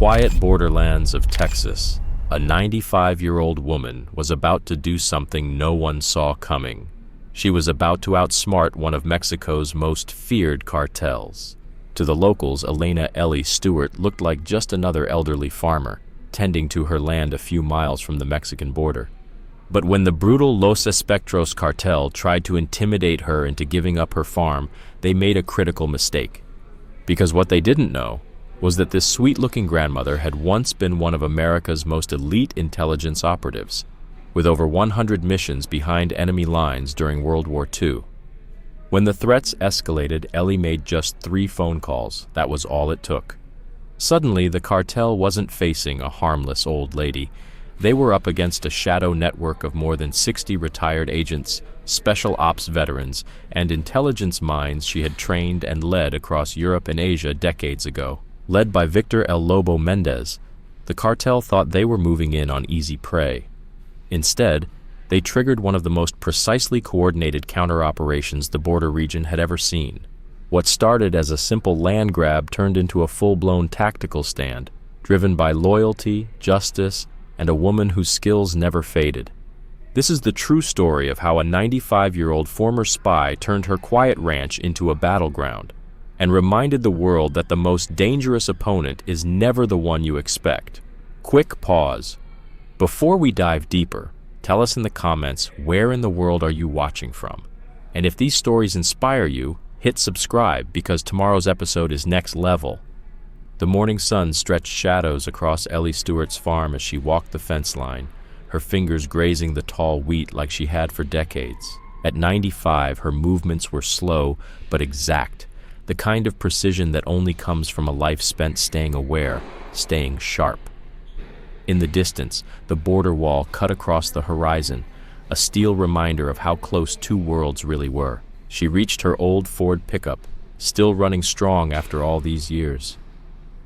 quiet borderlands of Texas, a 95-year-old woman was about to do something no one saw coming. She was about to outsmart one of Mexico's most feared cartels. To the locals, Elena "Ellie" Stewart looked like just another elderly farmer, tending to her land a few miles from the Mexican border. But when the brutal Los Espectros cartel tried to intimidate her into giving up her farm, they made a critical mistake. Because what they didn't know was that this sweet-looking grandmother had once been one of America's most elite intelligence operatives, with over 100 missions behind enemy lines during World War II. When the threats escalated, Ellie made just 3 phone calls. That was all it took. Suddenly, the cartel wasn't facing a harmless old lady. They were up against a shadow network of more than 60 retired agents, special ops veterans, and intelligence minds she had trained and led across Europe and Asia decades ago. Led by Victor El Lobo Mendez, the cartel thought they were moving in on easy prey. Instead, they triggered one of the most precisely coordinated counter-operations the border region had ever seen. What started as a simple land grab turned into a full-blown tactical stand, driven by loyalty, justice, and a woman whose skills never faded. This is the true story of how a 95-year-old former spy turned her quiet ranch into a battleground, and reminded the world that the most dangerous opponent is never the one you expect. Quick pause. Before we dive deeper, tell us in the comments where in the world are you watching from. And if these stories inspire you, hit subscribe because tomorrow's episode is next level. The morning sun stretched shadows across Ellie Stewart's farm as she walked the fence line, her fingers grazing the tall wheat like she had for decades. At 95, her movements were slow but exact, the kind of precision that only comes from a life spent staying aware, staying sharp. In the distance, the border wall cut across the horizon, a steel reminder of how close 2 worlds really were. She reached her old Ford pickup, still running strong after all these years.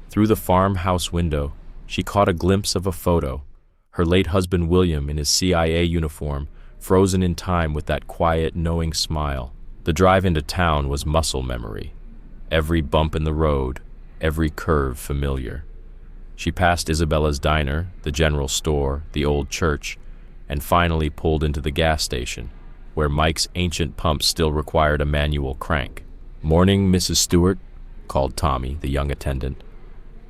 Through the farmhouse window, she caught a glimpse of a photo, her late husband William in his CIA uniform, frozen in time with that quiet, knowing smile. The drive into town was muscle memory. Every bump in the road, every curve familiar. She passed Isabella's diner, the general store, the old church, and finally pulled into the gas station, where Mike's ancient pump still required a manual crank. "Morning, Mrs. Stewart," called Tommy, the young attendant.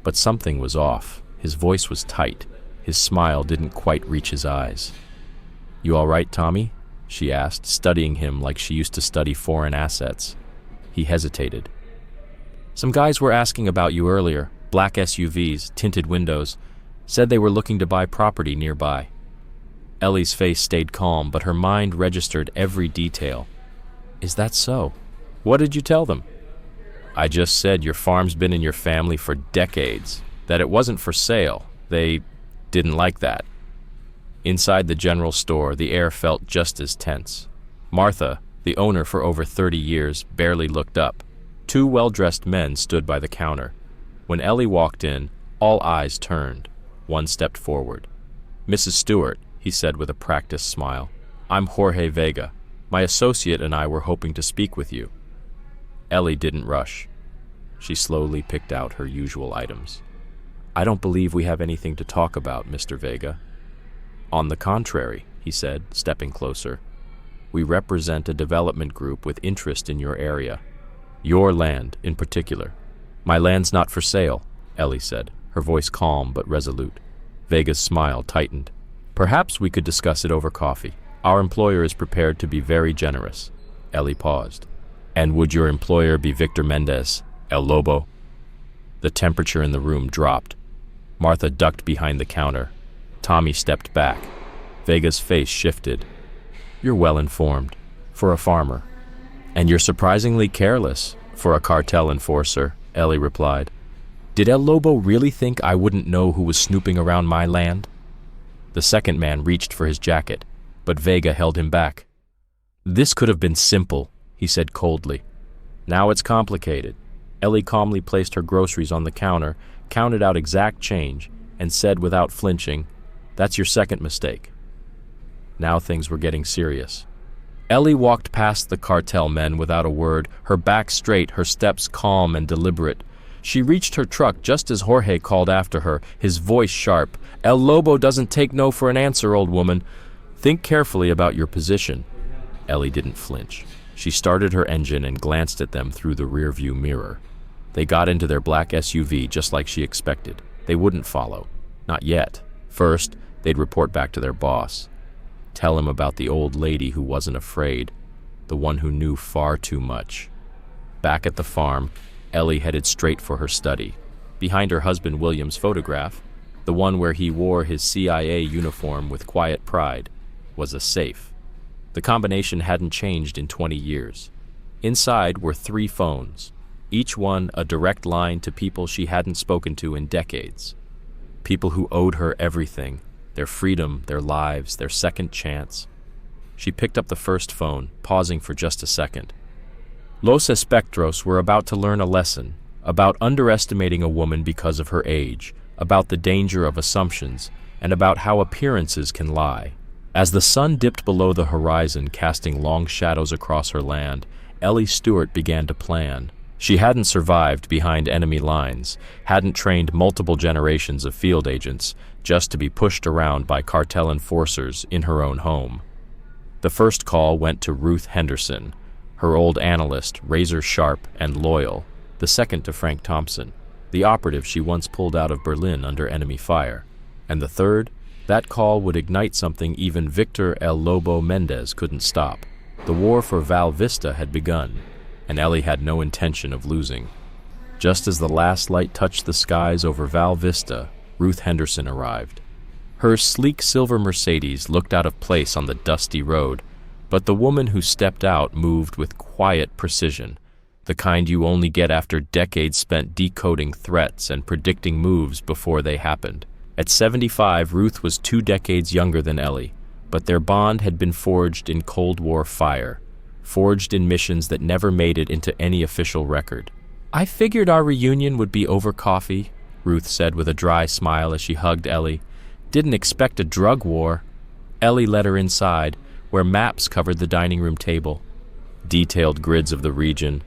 But something was off. His voice was tight. His smile didn't quite reach his eyes. "You all right, Tommy?" she asked, studying him like she used to study foreign assets. He hesitated. "Some guys were asking about you earlier. Black SUVs, tinted windows. Said they were looking to buy property nearby." Ellie's face stayed calm, but her mind registered every detail. "Is that so? What did you tell them?" "I just said your farm's been in your family for decades, that it wasn't for sale. They didn't like that." Inside the general store, the air felt just as tense. Martha, the owner for over 30 years, barely looked up. 2 well-dressed men stood by the counter. When Ellie walked in, all eyes turned. One stepped forward. "Mrs. Stewart," he said with a practiced smile, "I'm Jorge Vega. My associate and I were hoping to speak with you." Ellie didn't rush. She slowly picked out her usual items. "I don't believe we have anything to talk about, Mr. Vega." "On the contrary," he said, stepping closer. "We represent a development group with interest in your area. Your land, in particular." "My land's not for sale," Ellie said, her voice calm but resolute. Vega's smile tightened. "Perhaps we could discuss it over coffee. Our employer is prepared to be very generous." Ellie paused. "And would your employer be Victor Mendez, El Lobo?" The temperature in the room dropped. Martha ducked behind the counter. Tommy stepped back. Vega's face shifted. "You're well informed, for a farmer. And you're surprisingly careless, for a cartel enforcer," Ellie replied. "Did El Lobo really think I wouldn't know who was snooping around my land?" The second man reached for his jacket, but Vega held him back. "This could have been simple," he said coldly. "Now it's complicated." Ellie calmly placed her groceries on the counter, counted out exact change, and said without flinching, "That's your second mistake." Now things were getting serious. Ellie walked past the cartel men without a word, her back straight, her steps calm and deliberate. She reached her truck just as Jorge called after her, his voice sharp. El Lobo doesn't take no for an answer, old woman. Think carefully about your position. Ellie didn't flinch. She started her engine and glanced at them through the rearview mirror. They got into their black SUV just like she expected. They wouldn't follow. Not yet. First, they'd report back to their boss. Tell him about the old lady who wasn't afraid, the one who knew far too much. Back at the farm, Ellie headed straight for her study. Behind her husband William's photograph, the one where he wore his CIA uniform with quiet pride, was a safe. The combination hadn't changed in 20 years. Inside were 3 phones, each one a direct line to people she hadn't spoken to in decades. People who owed her everything, their freedom, their lives, their second chance. She picked up the first phone, pausing for just a second. Los Espectros were about to learn a lesson about underestimating a woman because of her age, about the danger of assumptions, and about how appearances can lie. As the sun dipped below the horizon, casting long shadows across her land, Ellie Stewart began to plan. She hadn't survived behind enemy lines, hadn't trained multiple generations of field agents, just to be pushed around by cartel enforcers in her own home. The first call went to Ruth Henderson, her old analyst, razor-sharp and loyal. The second to Frank Thompson, the operative she once pulled out of Berlin under enemy fire. And the third, that call would ignite something even Victor El Lobo Mendez couldn't stop. The war for Val Vista had begun, and Ellie had no intention of losing. Just as the last light touched the skies over Val Vista, Ruth Henderson arrived. Her sleek silver Mercedes looked out of place on the dusty road, but the woman who stepped out moved with quiet precision, the kind you only get after decades spent decoding threats and predicting moves before they happened. At 75, Ruth was 2 decades younger than Ellie, but their bond had been forged in Cold War fire, forged in missions that never made it into any official record. "I figured our reunion would be over coffee," Ruth said with a dry smile as she hugged Ellie. "Didn't expect a drug war." Ellie led her inside, where maps covered the dining room table. Detailed grids of the region,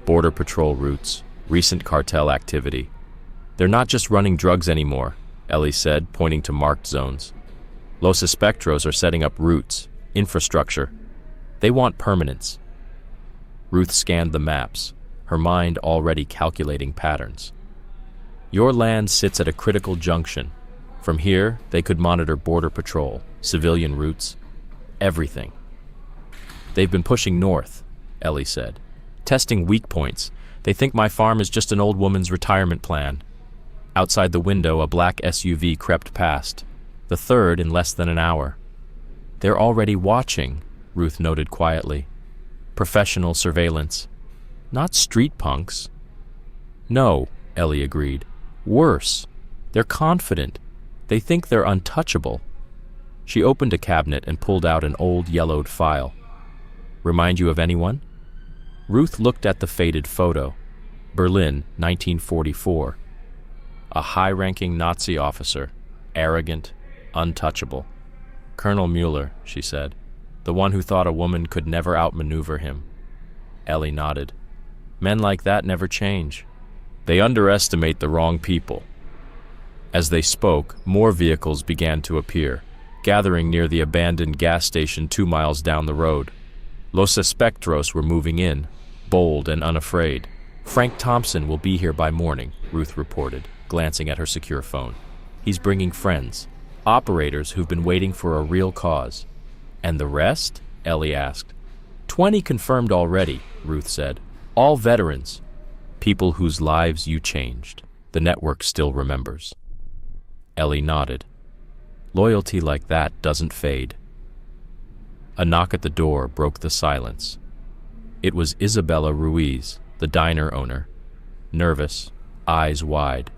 border patrol routes, recent cartel activity. "They're not just running drugs anymore," Ellie said, pointing to marked zones. "Los Espectros are setting up routes, infrastructure. They want permanence." Ruth scanned the maps, her mind already calculating patterns. "Your land sits at a critical junction. From here, they could monitor border patrol, civilian routes, everything." "They've been pushing north," Ellie said. "Testing weak points. They think my farm is just an old woman's retirement plan." Outside the window, a black SUV crept past, the third in less than an hour. "They're already watching," Ruth noted quietly. "Professional surveillance. Not street punks." "No," Ellie agreed. "Worse. They're confident. They think they're untouchable." She opened a cabinet and pulled out an old yellowed file. "Remind you of anyone?" Ruth looked at the faded photo. Berlin, 1944. A high-ranking Nazi officer, arrogant, untouchable. "Colonel Mueller," she said, "the one who thought a woman could never outmaneuver him." Ellie nodded. "Men like that never change. They underestimate the wrong people." As they spoke, more vehicles began to appear, gathering near the abandoned gas station 2 miles down the road. Los Espectros were moving in, bold and unafraid. "Frank Thompson will be here by morning," Ruth reported, glancing at her secure phone. "He's bringing friends, operators who've been waiting for a real cause." "And the rest?" Ellie asked. 20 confirmed already," Ruth said. "All veterans. People whose lives you changed. The network still remembers." Ellie nodded. Loyalty like that doesn't fade. A knock at the door broke the silence. It was Isabella Ruiz, the diner owner, nervous, eyes wide.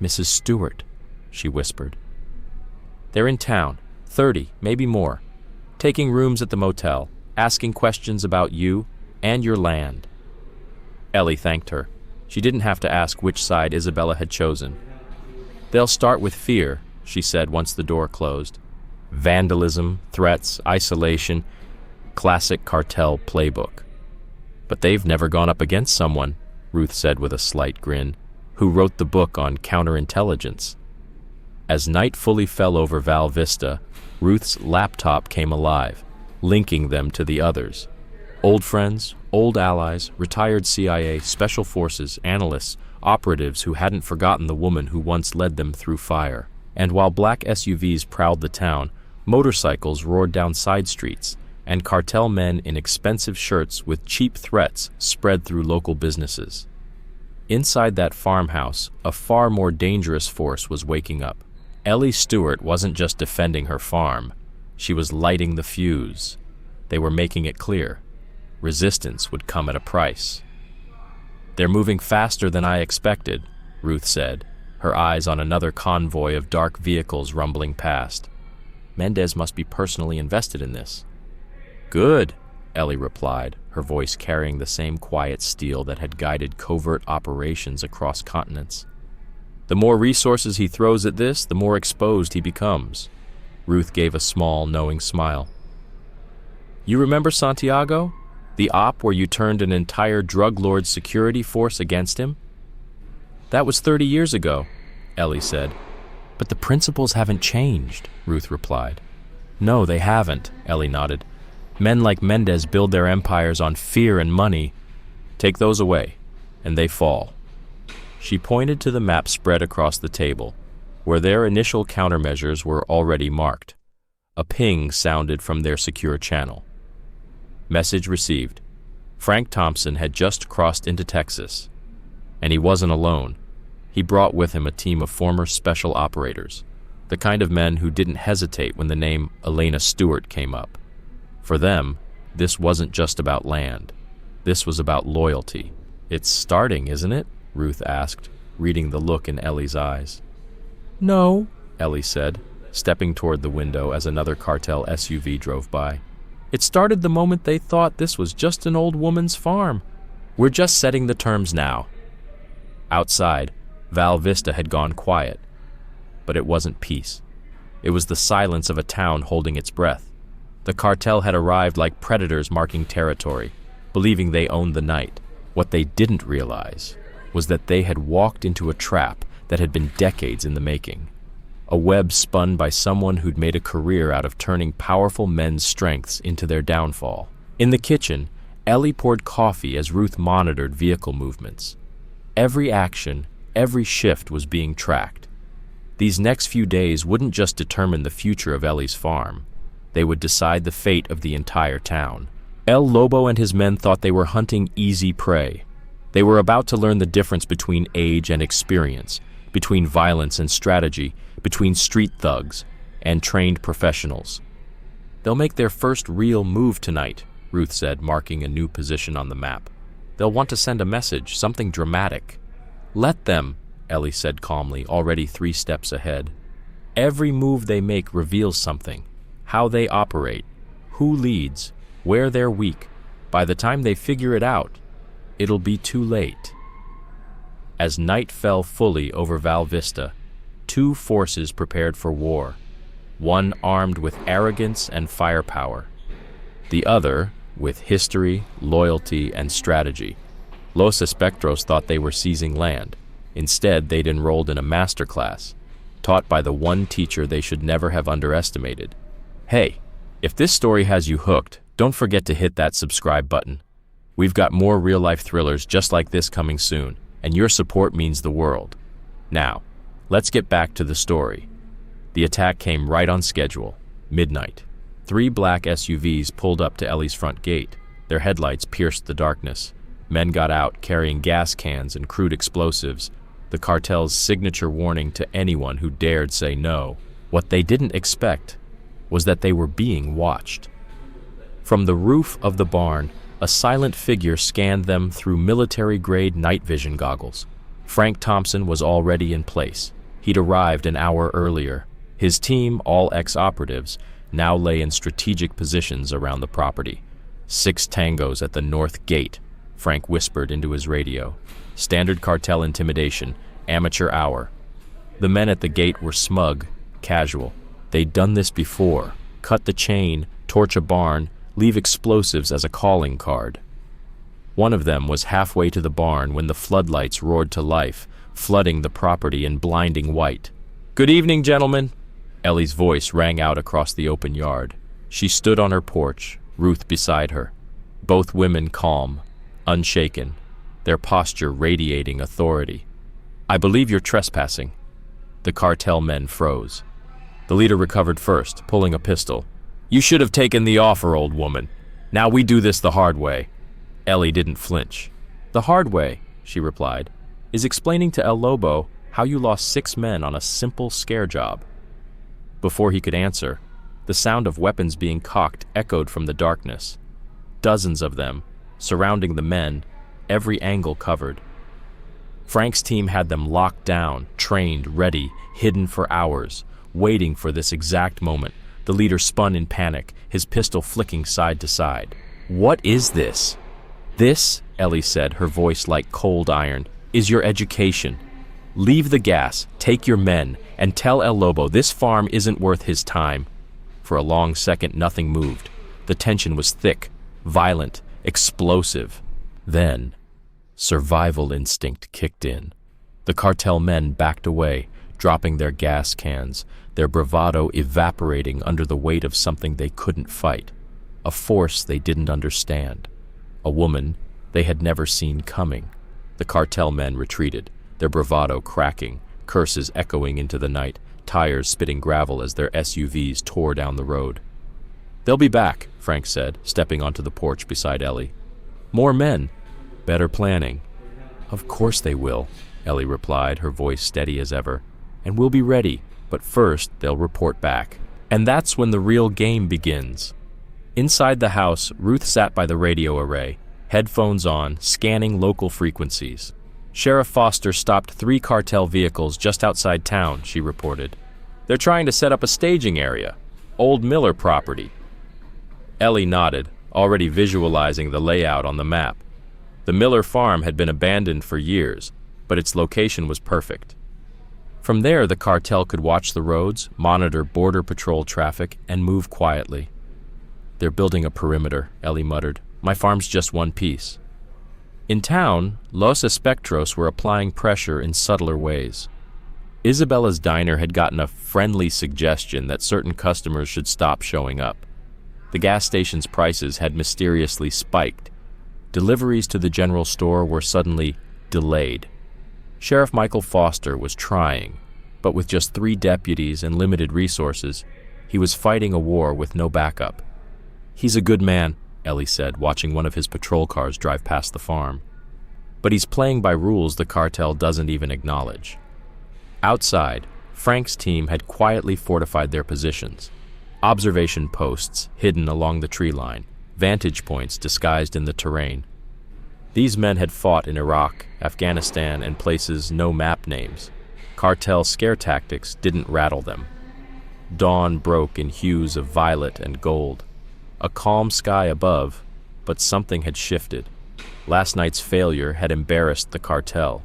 "Mrs. Stewart," she whispered. "They're in town, 30, maybe more, taking rooms at the motel, asking questions about you and your land." Ellie thanked her. She didn't have to ask which side Isabella had chosen. "They'll start with fear," she said once the door closed. "Vandalism, threats, isolation, classic cartel playbook." "But they've never gone up against someone," Ruth said with a slight grin. who wrote the book on counterintelligence. As night fully fell over Val Vista, Ruth's laptop came alive, linking them to the others. Old friends, old allies, retired CIA, special forces, analysts, operatives who hadn't forgotten the woman who once led them through fire. And while black SUVs prowled the town, motorcycles roared down side streets, and cartel men in expensive shirts with cheap threats spread through local businesses. Inside that farmhouse, a far more dangerous force was waking up. Ellie Stewart wasn't just defending her farm, she was lighting the fuse. They were making it clear. Resistance would come at a price. "They're moving faster than I expected," Ruth said, her eyes on another convoy of dark vehicles rumbling past. "Mendez must be personally invested in this." "Good," Ellie replied, her voice carrying the same quiet steel that had guided covert operations across continents. "The more resources he throws at this, the more exposed he becomes." Ruth gave a small, knowing smile. "You remember Santiago? The op where you turned an entire drug lord security force against him?" "That was 30 years ago," Ellie said. "But the principles haven't changed," Ruth replied. "No, they haven't," Ellie nodded. "Men like Mendez build their empires on fear and money. Take those away, and they fall." She pointed to the map spread across the table, where their initial countermeasures were already marked. A ping sounded from their secure channel. Message received. Frank Thompson had just crossed into Texas. And he wasn't alone. He brought with him a team of former special operators, the kind of men who didn't hesitate when the name Elena Stewart came up. For them, this wasn't just about land. This was about loyalty. "It's starting, isn't it?" Ruth asked, reading the look in Ellie's eyes. "No," Ellie said, stepping toward the window as another cartel SUV drove by. "It started the moment they thought this was just an old woman's farm. We're just setting the terms now." Outside, Val Vista had gone quiet. But it wasn't peace. It was the silence of a town holding its breath. The cartel had arrived like predators marking territory, believing they owned the night. What they didn't realize was that they had walked into a trap that had been decades in the making. A web spun by someone who'd made a career out of turning powerful men's strengths into their downfall. In the kitchen, Ellie poured coffee as Ruth monitored vehicle movements. Every action, every shift was being tracked. These next few days wouldn't just determine the future of Ellie's farm. They would decide the fate of the entire town. El Lobo and his men thought they were hunting easy prey. They were about to learn the difference between age and experience, between violence and strategy, between street thugs and trained professionals. "They'll make their first real move tonight," Ruth said, marking a new position on the map. "They'll want to send a message, something dramatic." "Let them," Ellie said calmly, already 3 steps ahead. "Every move they make reveals something. How they operate, who leads, where they're weak. By the time they figure it out, it'll be too late." As night fell fully over Val Vista, 2 forces prepared for war, one armed with arrogance and firepower, the other with history, loyalty, and strategy. Los Espectros thought they were seizing land. Instead, they'd enrolled in a masterclass, taught by the one teacher they should never have underestimated. Hey, if this story has you hooked, don't forget to hit that subscribe button. We've got more real-life thrillers just like this coming soon, and your support means the world. Now, let's get back to the story. The attack came right on schedule, midnight. 3 black SUVs pulled up to Ellie's front gate. Their headlights pierced the darkness. Men got out carrying gas cans and crude explosives, the cartel's signature warning to anyone who dared say no. What they didn't expect was that they were being watched. From the roof of the barn, a silent figure scanned them through military-grade night vision goggles. Frank Thompson was already in place. He'd arrived an hour earlier. His team, all ex-operatives, now lay in strategic positions around the property. 6 tangos at the north gate, Frank whispered into his radio. Standard cartel intimidation, amateur hour. The men at the gate were smug, casual. They'd done this before. Cut the chain, torch a barn, leave explosives as a calling card. One of them was halfway to the barn when the floodlights roared to life, flooding the property in blinding white. "Good evening, gentlemen." Ellie's voice rang out across the open yard. She stood on her porch, Ruth beside her. Both women calm, unshaken, their posture radiating authority. "I believe you're trespassing." The cartel men froze. The leader recovered first, pulling a pistol. "You should have taken the offer, old woman. Now we do this the hard way." Ellie didn't flinch. "The hard way," she replied, "is explaining to El Lobo how you lost 6 men on a simple scare job." Before he could answer, the sound of weapons being cocked echoed from the darkness. Dozens of them, surrounding the men, every angle covered. Frank's team had them locked down, trained, ready, hidden for hours, waiting for this exact moment. The leader spun in panic, his pistol flicking side to side. "What is this?" "This," Ellie said, her voice like cold iron, "is your education. Leave the gas, take your men, and tell El Lobo this farm isn't worth his time." For a long second, nothing moved. The tension was thick, violent, explosive. Then, survival instinct kicked in. The cartel men backed away, dropping their gas cans, their bravado evaporating under the weight of something they couldn't fight, a force they didn't understand, a woman they had never seen coming. The cartel men retreated, their bravado cracking, curses echoing into the night, tires spitting gravel as their SUVs tore down the road. "They'll be back," Frank said, stepping onto the porch beside Ellie. "More men. Better planning." "Of course they will," Ellie replied, her voice steady as ever. "And we'll be ready, but first they'll report back." And that's when the real game begins. Inside the house, Ruth sat by the radio array, headphones on, scanning local frequencies. "Sheriff Foster stopped 3 cartel vehicles just outside town," she reported. "They're trying to set up a staging area. Old Miller property." Ellie nodded, already visualizing the layout on the map. The Miller farm had been abandoned for years, but its location was perfect. From there, the cartel could watch the roads, monitor border patrol traffic, and move quietly. "They're building a perimeter," Ellie muttered. "My farm's just one piece." In town, Los Espectros were applying pressure in subtler ways. Isabella's diner had gotten a friendly suggestion that certain customers should stop showing up. The gas station's prices had mysteriously spiked. Deliveries to the general store were suddenly delayed. Sheriff Michael Foster was trying, but with just 3 deputies and limited resources, he was fighting a war with no backup. "He's a good man," Ellie said, watching one of his patrol cars drive past the farm. "But he's playing by rules the cartel doesn't even acknowledge." Outside, Frank's team had quietly fortified their positions. Observation posts hidden along the tree line, vantage points disguised in the terrain. These men had fought in Iraq, Afghanistan, and places no map names. Cartel scare tactics didn't rattle them. Dawn broke in hues of violet and gold. A calm sky above, but something had shifted. Last night's failure had embarrassed the cartel.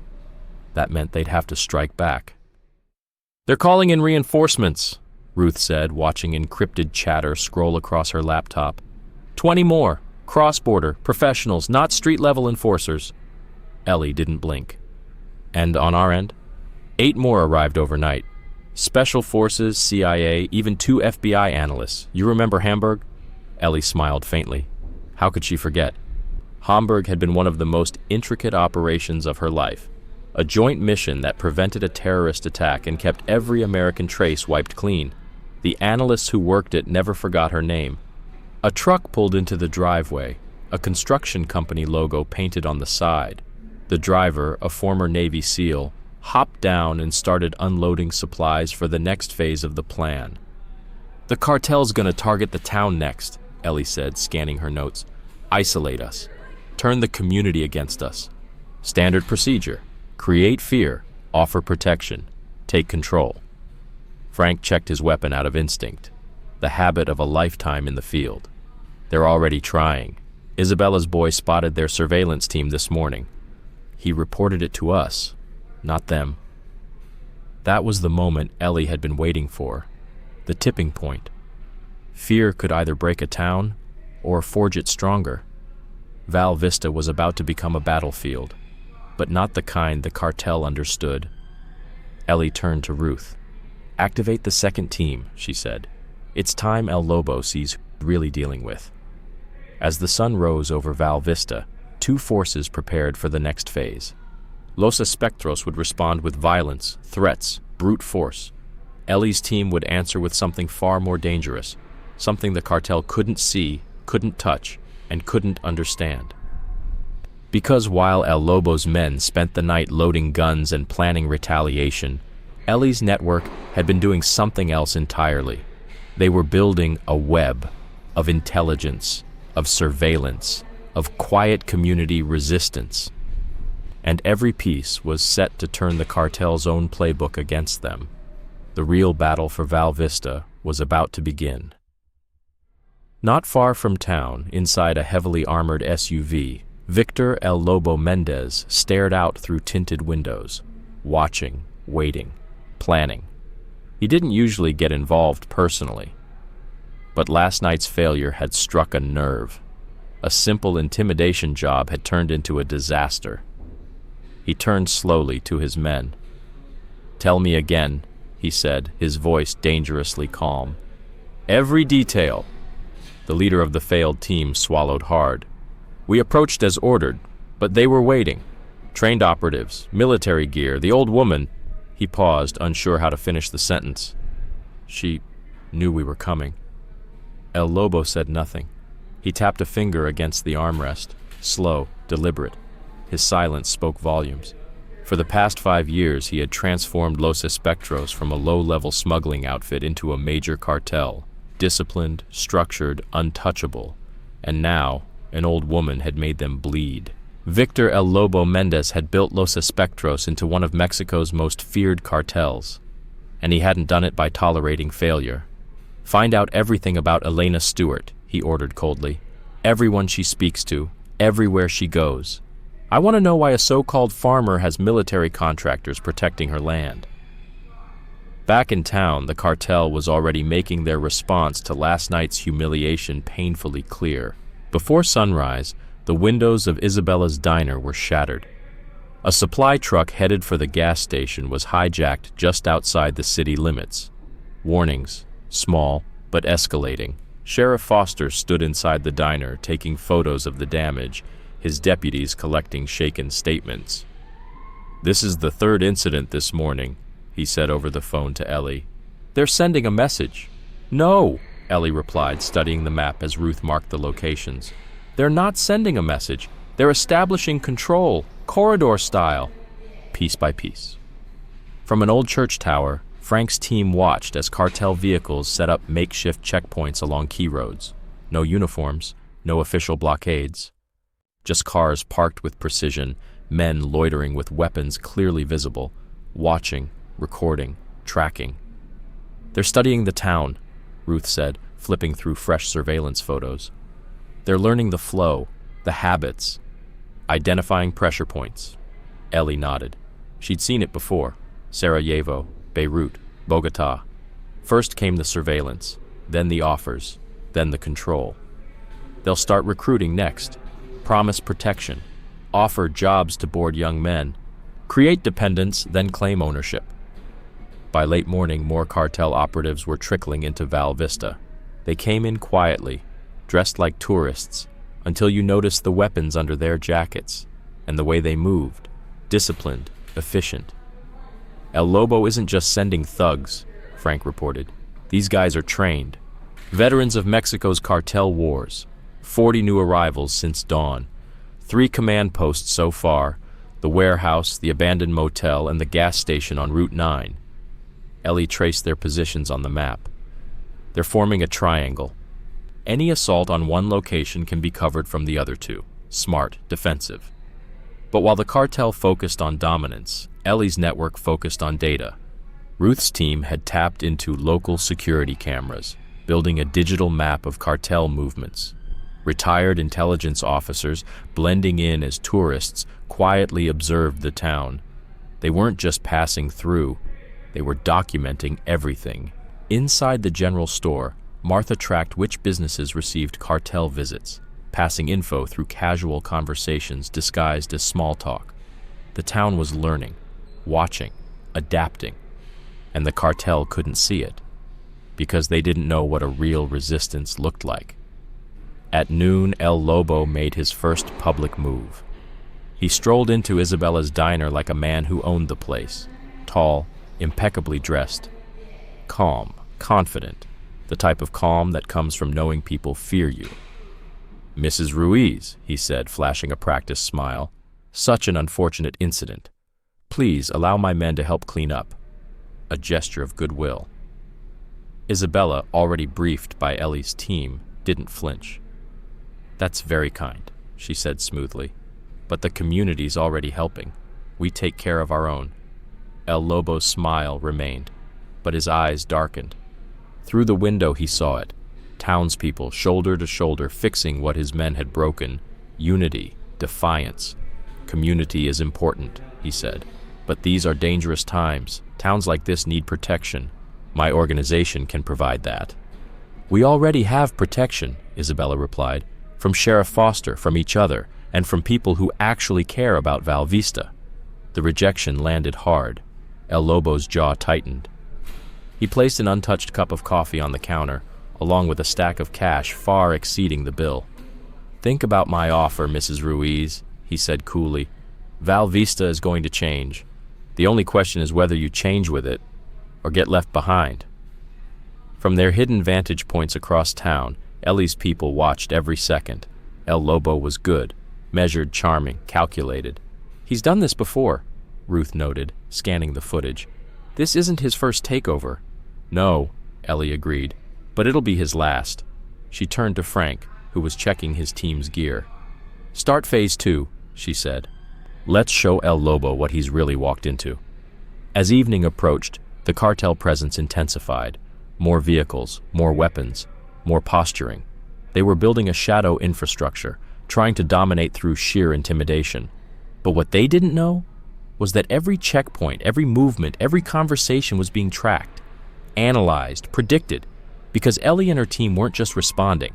That meant they'd have to strike back. "They're calling in reinforcements," Ruth said, watching encrypted chatter scroll across her laptop. 20 more. Cross-border, professionals, not street-level enforcers." Ellie didn't blink. "And on our end?" 8 more arrived overnight. Special Forces, CIA, even 2 FBI analysts. You remember Hamburg? Ellie smiled faintly. How could she forget? Hamburg had been one of the most intricate operations of her life. A joint mission that prevented a terrorist attack and kept every American trace wiped clean. The analysts who worked it never forgot her name. A truck pulled into the driveway, a construction company logo painted on the side. The driver, a former Navy SEAL, hopped down and started unloading supplies for the next phase of the plan. "The cartel's gonna target the town next," Ellie said, scanning her notes. "Isolate us. Turn the community against us. Standard procedure. Create fear, offer protection, take control." Frank checked his weapon out of instinct, the habit of a lifetime in the field. "They're already trying. Isabella's boy spotted their surveillance team this morning. He reported it to us, not them." That was the moment Ellie had been waiting for, the tipping point. Fear could either break a town or forge it stronger. Val Vista was about to become a battlefield. but not the kind the cartel understood. Ellie turned to Ruth. "Activate the second team," she said. "It's time El Lobo sees who he's really dealing with." As the sun rose over Val Vista, two forces prepared for the next phase. Los Espectros would respond with violence, threats, brute force. Ellie's team would answer with something far more dangerous, something the cartel couldn't see, couldn't touch, and couldn't understand. Because while El Lobo's men spent the night loading guns and planning retaliation, Ellie's network had been doing something else entirely. They were building a web of intelligence, of surveillance, of quiet community resistance. And every piece was set to turn the cartel's own playbook against them. The real battle for Val Vista was about to begin. Not far from town, inside a heavily armored SUV, Victor El Lobo Mendez stared out through tinted windows, watching, waiting, planning. He didn't usually get involved personally, but last night's failure had struck a nerve. A simple intimidation job had turned into a disaster. He turned slowly to his men. "Tell me again," he said, his voice dangerously calm. "Every detail." The leader of the failed team swallowed hard. "We approached as ordered, but they were waiting. Trained operatives, military gear, the old woman." He paused, unsure how to finish the sentence. "She knew we were coming." El Lobo said nothing. He tapped a finger against the armrest, slow, deliberate. His silence spoke volumes. For the past 5 years, he had transformed Los Espectros from a low-level smuggling outfit into a major cartel, disciplined, structured, untouchable. And now, an old woman had made them bleed. Victor El Lobo Mendez had built Los Espectros into one of Mexico's most feared cartels, and he hadn't done it by tolerating failure. "Find out everything about Elena Stewart," he ordered coldly. "Everyone she speaks to, everywhere she goes. I want to know why a so-called farmer has military contractors protecting her land." Back in town, the cartel was already making their response to last night's humiliation painfully clear. Before sunrise, the windows of Isabella's diner were shattered. A supply truck headed for the gas station was hijacked just outside the city limits. Warnings, small but escalating. Sheriff Foster stood inside the diner taking photos of the damage, his deputies collecting shaken statements. "This is the third incident this morning," he said over the phone to Ellie. "They're sending a message." "No," Ellie replied, studying the map as Ruth marked the locations. "They're not sending a message. They're establishing control, corridor style, piece by piece." From an old church tower, Frank's team watched as cartel vehicles set up makeshift checkpoints along key roads. No uniforms, no official blockades. Just cars parked with precision, men loitering with weapons clearly visible, watching, recording, tracking. "They're studying the town," Ruth said, flipping through fresh surveillance photos. "They're learning the flow, the habits, identifying pressure points." Ellie nodded. She'd seen it before. Sarajevo, Beirut, Bogota. First came the surveillance, then the offers, then the control. They'll start recruiting next. Promise protection, offer jobs to bored young men, create dependence, then claim ownership. By late morning, more cartel operatives were trickling into Val Vista. They came in quietly, dressed like tourists, until you noticed the weapons under their jackets, and the way they moved, disciplined, efficient. "El Lobo isn't just sending thugs," Frank reported. "These guys are trained. Veterans of Mexico's cartel wars. 40 new arrivals since dawn. 3 command posts so far, the warehouse, the abandoned motel, and the gas station on Route 9. Ellie traced their positions on the map. They're forming a triangle. Any assault on one location can be covered from the other two. Smart, defensive. But while the cartel focused on dominance, Ellie's network focused on data. Ruth's team had tapped into local security cameras, building a digital map of cartel movements. Retired intelligence officers, blending in as tourists, quietly observed the town. They weren't just passing through, they were documenting everything. Inside the general store, Martha tracked which businesses received cartel visits, passing info through casual conversations disguised as small talk. The town was learning, watching, adapting, and the cartel couldn't see it because they didn't know what a real resistance looked like. At noon, El Lobo made his first public move. He strolled into Isabella's diner like a man who owned the place, tall, impeccably dressed, calm, confident, the type of calm that comes from knowing people fear you. "Mrs. Ruiz," he said, flashing a practiced smile, "such an unfortunate incident. Please allow my men to help clean up." A gesture of goodwill. Isabella, already briefed by Ellie's team, didn't flinch. "That's very kind," she said smoothly, "but the community's already helping. We take care of our own." El Lobo's smile remained, but his eyes darkened. Through the window he saw it, townspeople shoulder to shoulder fixing what his men had broken. Unity, defiance. "Community is important," he said, "but these are dangerous times. Towns like this need protection. My organization can provide that." "We already have protection," Isabella replied, "from Sheriff Foster, from each other, and from people who actually care about Val Vista." The rejection landed hard. El Lobo's jaw tightened. He placed an untouched cup of coffee on the counter, along with a stack of cash far exceeding the bill. "Think about my offer, Mrs. Ruiz," he said coolly. "Val Vista is going to change. The only question is whether you change with it or get left behind." From their hidden vantage points across town, Ellie's people watched every second. El Lobo was good, measured, charming, calculated. "He's done this before," Ruth noted, scanning the footage. "This isn't his first takeover." "No," Ellie agreed, "but it'll be his last." She turned to Frank, who was checking his team's gear. "Start phase 2, she said. "Let's show El Lobo what he's really walked into." As evening approached, the cartel presence intensified. More vehicles, more weapons, more posturing. They were building a shadow infrastructure, trying to dominate through sheer intimidation. But what they didn't know was that every checkpoint, every movement, every conversation was being tracked, analyzed, predicted, because Ellie and her team weren't just responding.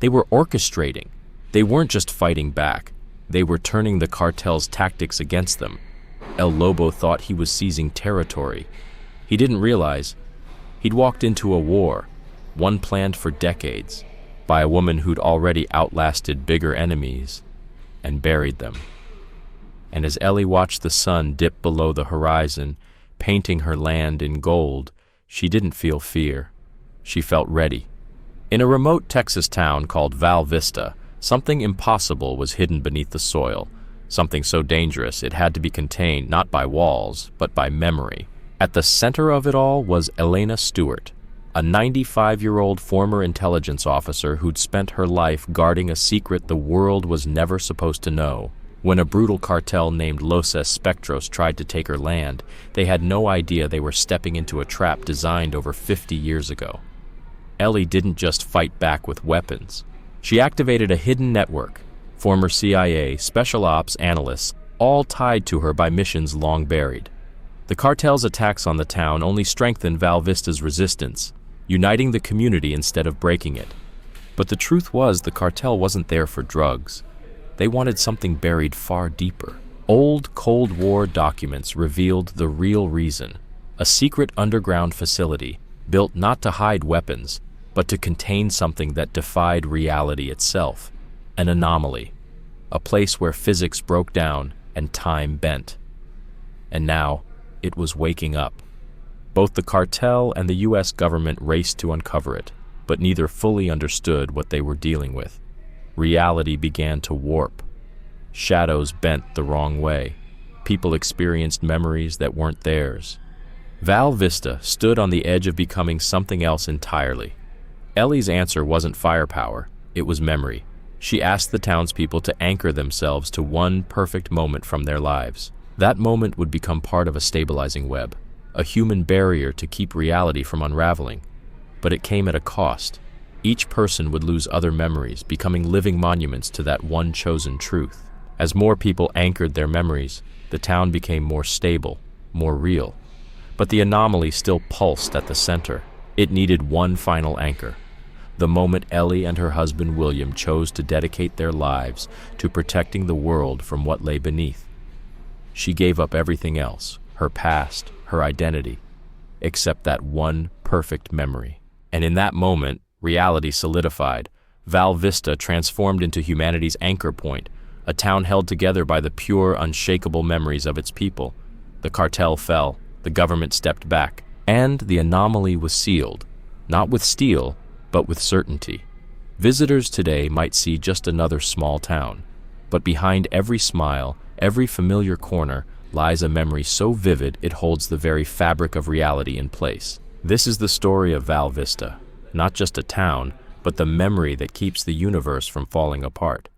They were orchestrating. They weren't just fighting back. They were turning the cartel's tactics against them. El Lobo thought he was seizing territory. He didn't realize he'd walked into a war, one planned for decades, by a woman who'd already outlasted bigger enemies and buried them. And as Ellie watched the sun dip below the horizon, painting her land in gold, she didn't feel fear. She felt ready. In a remote Texas town called Val Vista, something impossible was hidden beneath the soil, something so dangerous it had to be contained not by walls, but by memory. At the center of it all was Elena Stewart, a 95-year-old former intelligence officer who'd spent her life guarding a secret the world was never supposed to know. When a brutal cartel named Los Espectros tried to take her land, they had no idea they were stepping into a trap designed over 50 years ago. Ellie didn't just fight back with weapons. She activated a hidden network, former CIA, special ops analysts, all tied to her by missions long buried. The cartel's attacks on the town only strengthened Val Vista's resistance, uniting the community instead of breaking it. But the truth was the cartel wasn't there for drugs. They wanted something buried far deeper. Old Cold War documents revealed the real reason: a secret underground facility built not to hide weapons, but to contain something that defied reality itself, an anomaly, a place where physics broke down and time bent. And now, it was waking up. Both the cartel and the U.S. government raced to uncover it, but neither fully understood what they were dealing with. Reality began to warp. Shadows bent the wrong way. People experienced memories that weren't theirs. Val Vista stood on the edge of becoming something else entirely. Ellie's answer wasn't firepower, it was memory. She asked the townspeople to anchor themselves to one perfect moment from their lives. That moment would become part of a stabilizing web, a human barrier to keep reality from unraveling. But it came at a cost. Each person would lose other memories, becoming living monuments to that one chosen truth. As more people anchored their memories, the town became more stable, more real. But the anomaly still pulsed at the center. It needed one final anchor. The moment Ellie and her husband William chose to dedicate their lives to protecting the world from what lay beneath. She gave up everything else, her past, her identity, except that one perfect memory. And in that moment, reality solidified. Val Vista transformed into humanity's anchor point, a town held together by the pure, unshakable memories of its people. The cartel fell, the government stepped back, and the anomaly was sealed, not with steel, but with certainty. Visitors today might see just another small town, but behind every smile, every familiar corner, lies a memory so vivid it holds the very fabric of reality in place. This is the story of Val Vista, not just a town, but the memory that keeps the universe from falling apart.